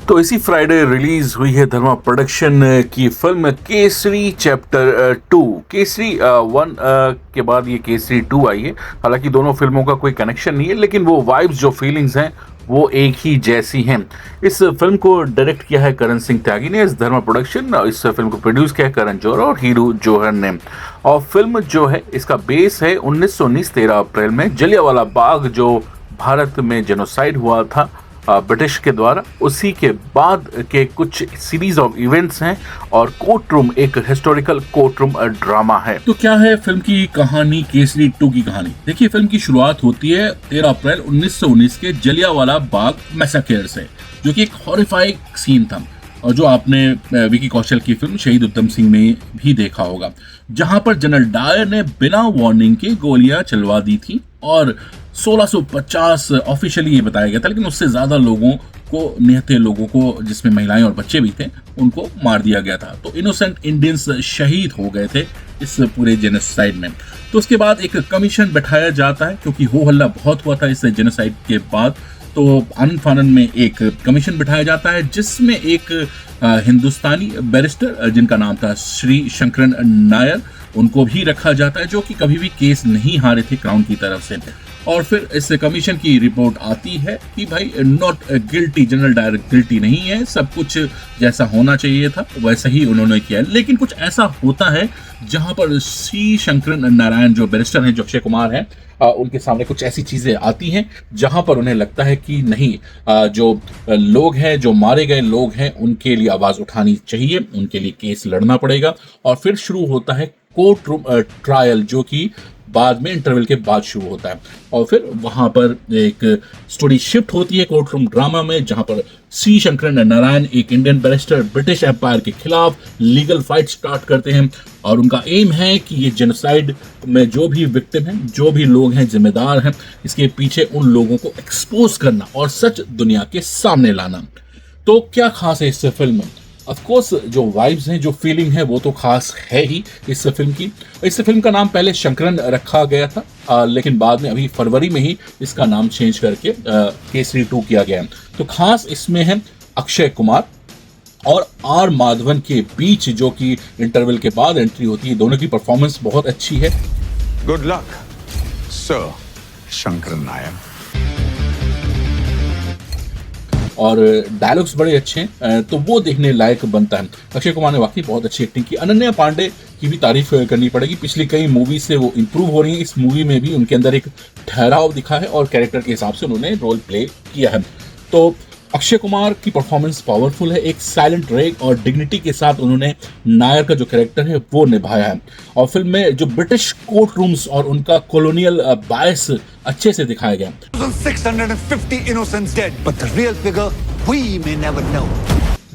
तो इसी Friday release हुई है धर्मा प्रोडक्शन की फिल्म केसरी चैप्टर 2। केसरी 1 के बाद ये केसरी 2 आई है। हालांकि दोनों फिल्मों का कोई कनेक्शन नहीं है, लेकिन वो वाइब्स जो फीलिंग्स हैं वो एक ही जैसी हैं। इस फिल्म को डायरेक्ट किया है करण सिंह त्यागी ने। इस धर्मा प्रोडक्शन इस फिल्म को प्रोड्यूस किया है करण जौहर और हीरू जौहर ने। और फिल्म जो है इसका बेस है 1919 13 अप्रैल में जलियांवाला बाग जो भारत में जेनोसाइड हुआ था ब्रिटिश के द्वारा, उसी के बाद के कुछ सीरीज ऑफ इवेंट्स हैं। और कोर्ट रूम एक हिस्टोरिकल कोर्ट रूम ड्रामा है। तो क्या है फिल्म की कहानी, केसरी 2 की कहानी? देखिए, फिल्म की शुरुआत होती है 13 अप्रैल 1919 के जलियांवाला बाग मैसाकर से, जो कि एक हॉरिफाइंग सीन था और जो आपने विकी कौशल की फिल्म शहीद उधम सिंह में भी देखा होगा, जहां पर जनरल डायर ने बिना वार्निंग के गोलियां चलवा दी थी और 1650 ऑफिशियली ये बताया गया था, लेकिन उससे ज्यादा लोगों को, निहत्थे लोगों को, जिसमें महिलाएं और बच्चे भी थे, उनको मार दिया गया था। तो इनोसेंट इंडियंस शहीद हो गए थे इस पूरे जेनोसाइड में। तो उसके बाद एक कमीशन बैठाया जाता है, क्योंकि हो हल्ला बहुत हुआ था इस जेनोसाइड के बाद। तो आनंद फानन में एक कमीशन बिठाया जाता है, जिसमें एक हिंदुस्तानी बैरिस्टर जिनका नाम था श्री शंकरन नायर, उनको भी रखा जाता है, जो कि कभी भी केस नहीं हारे थे क्राउन की तरफ से। और फिर इस कमीशन की रिपोर्ट आती है कि भाई not guilty, general Dyer guilty नहीं है, सब कुछ जैसा होना चाहिए था वैसा ही उन्होंने किया। लेकिन कुछ ऐसा होता है जहां पर श्री शंकरन नारायण जो बैरिस्टर हैं, जो अक्षय कुमार हैं, उनके सामने कुछ ऐसी चीजें आती हैं जहां पर उन्हें लगता है कि नहीं, जो लोग हैं, जो मारे गए लोग हैं, उनके लिए आवाज उठानी चाहिए, उनके लिए केस लड़ना पड़ेगा। और फिर शुरू होता है कोर्ट रूम ट्रायल, जो कि बाद में इंटरवल के बाद शुरू होता है। और फिर वहां पर एक स्टोरी शिफ्ट होती है कोर्ट रूम ड्रामा में, जहां पर सी शंकरन नारायण, एक इंडियन बैरिस्टर, ब्रिटिश एम्पायर के खिलाफ लीगल फाइट स्टार्ट करते हैं। और उनका एम है कि ये जेनोसाइड में जो भी विक्टिम हैं, जो भी लोग हैं जिम्मेदार हैं, इसके पीछे उन लोगों को एक्सपोज करना और सच दुनिया के सामने लाना। तो क्या खास है इस फिल्म में? ऑफ कोर्स जो वाइब्स हैं, जो फीलिंग है, वो तो खास है ही इस फिल्म की। इस फिल्म का नाम पहले शंकरन रखा गया था, लेकिन बाद में अभी फरवरी में ही इसका नाम चेंज करके केसरी 2 किया गया है। तो खास इसमें है अक्षय कुमार और आर माधवन के बीच, जो कि इंटरवल के बाद एंट्री होती है। दोनों की परफॉर्मेंस बहुत अच्छी है। Good luck sir Sankaran Nair. और डायलॉग्स बड़े अच्छे हैं, तो वो देखने लायक बनता है। अक्षय कुमार ने वाकई बहुत अच्छी एक्टिंग की। अनन्या पांडे की भी तारीफ करनी पड़ेगी। पिछली कई मूवी से वो इंप्रूव हो रही है। इस मूवी में भी उनके अंदर एक ठहराव दिखा है और कैरेक्टर के हिसाब से उन्होंने रोल प्ले किया है। तो अक्षय कुमार की परफॉर्मेंस पावरफुल है। एक साइलेंट रेग और डिग्निटी के साथ उन्होंने नायर का जो कैरेक्टर है वो निभाया है। और फिल्म में जो ब्रिटिश कोर्ट रूम्स और उनका कॉलोनियल बायस अच्छे से दिखाया गया। 650 innocents dead, but the real figure we may never know.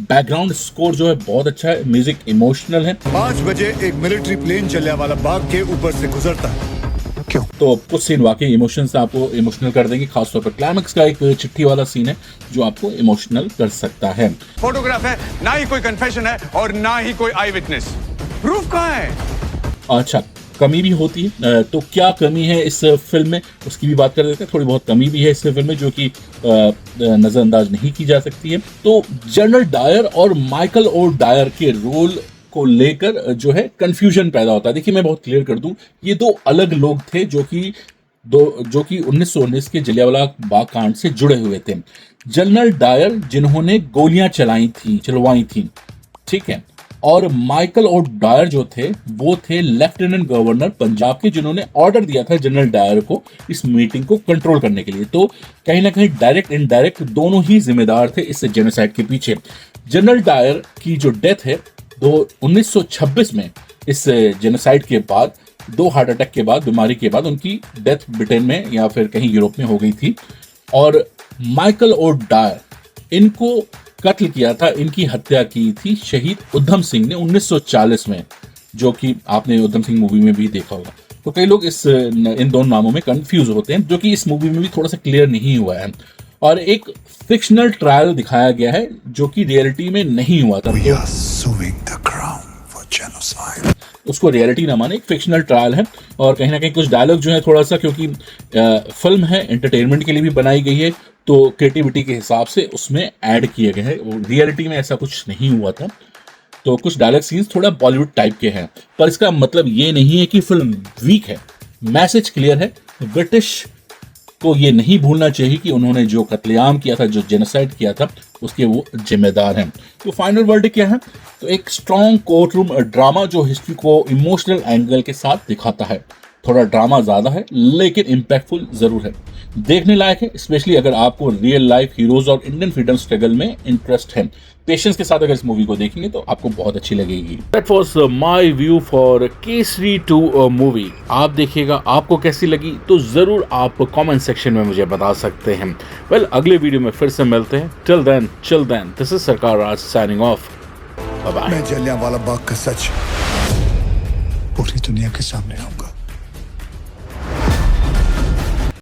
Background score जो है बहुत अच्छा है, म्यूजिक इमोशनल है। 5 बजे एक मिलिट्री प्लेन जलियांवाला बाग के ऊपर से गुजरता है। क्यों? तो कुछ सीन वाकई इमोशन से आपको इमोशनल कर देंगे। खासतौर पर क्लाइमेक्स का एक चिट्ठी वाला सीन है जो आपको इमोशनल कर सकता है। फोटोग्राफ है, ना ही कोई कन्फेशन है और ना ही कोई आई विटनेस। प्रूफ कहाँ है? अच्छा, कमी भी होती है। तो क्या कमी है इस फिल्म में, उसकी भी बात कर देते हैं। थोड़ी बहुत कमी भी है इस फिल्म में, जो कि नजरअंदाज नहीं की जा सकती है। तो जनरल डायर और माइकल और डायर के रोल को लेकर जो है कंफ्यूजन पैदा होता है। देखिए, मैं बहुत क्लियर कर दूं, ये दो अलग लोग थे जो कि 1919 के जलियांवाला बाग कांड से जुड़े हुए थे। जनरल डायर जिन्होंने गोलियां चलवाई थी, ठीक है। और माइकल और डायर जो थे वो थे लेफ्टिनेंट गवर्नर पंजाब के, जिन्होंने ऑर्डर दिया था जनरल डायर को इस मीटिंग को कंट्रोल करने के लिए। तो कहीं ना कहीं डायरेक्ट इनडायरेक्ट दोनों ही जिम्मेदार थे इस जेनोसाइड के पीछे। जनरल डायर की जो डेथ है 1926 में, इस जेनोसाइड के बाद, 2 हार्ट अटैक के बाद, बीमारी के बाद उनकी डेथ ब्रिटेन में या फिर कहीं यूरोप में हो गई थी। और माइकल और डायर, इनको कत्ल किया था, इनकी हत्या की थी शहीद उधम सिंह ने 1940 में, जो कि आपने उधम सिंह मूवी में भी देखा होगा। तो कई लोग इन दोनों नामों में कंफ्यूज होते हैं, जो कि इस मूवी में भी थोड़ा सा क्लियर नहीं हुआ है। और एक फिक्शनल ट्रायल दिखाया गया है जो कि रियलिटी में नहीं हुआ था। उसको रियलिटी ना माने, एक फिक्शनल ट्रायल है। और कहीं ना कहीं कुछ डायलॉग जो है थोड़ा सा, क्योंकि फिल्म है एंटरटेनमेंट के लिए भी बनाई गई है, तो क्रिएटिविटी के हिसाब से उसमें ऐड किए गए हैं, रियलिटी में ऐसा कुछ नहीं हुआ था। तो कुछ डायलॉग सीन्स थोड़ा बॉलीवुड टाइप के हैं, पर इसका मतलब ये नहीं है कि फिल्म वीक है। मैसेज क्लियर है। ब्रिटिश को ये नहीं भूलना चाहिए कि उन्होंने जो कत्लेआम किया था, जो जेनोसाइड किया था, उसके वो जिम्मेदार हैं। तो फाइनल वर्ड क्या है? तो एक स्ट्रॉन्ग कोर्ट रूम ड्रामा जो हिस्ट्री को इमोशनल एंगल के साथ दिखाता है। थोड़ा ड्रामा ज़्यादा है लेकिन इम्पैक्टफुल ज़रूर है, देखने लायक है, स्पेशली अगर आपको रियल लाइफ हीरोज और इंडियन फ्रीडम स्ट्रगल में इंटरेस्ट है। पेशेंस के साथ अगर इस मूवी को देखेंगे तो आपको बहुत अच्छी लगेगी। That was my view for Kesari 2 movie. आप देखिएगा, आपको कैसी लगी तो जरूर आप कमेंट सेक्शन में मुझे बता सकते हैं। वेल, अगले वीडियो में फिर से मिलते हैं। Till then, this is Sarkar Raj signing off. Bye bye. मैं जलियांवाला बाग का सच पूरी दुनिया के सामने लाऊंगा।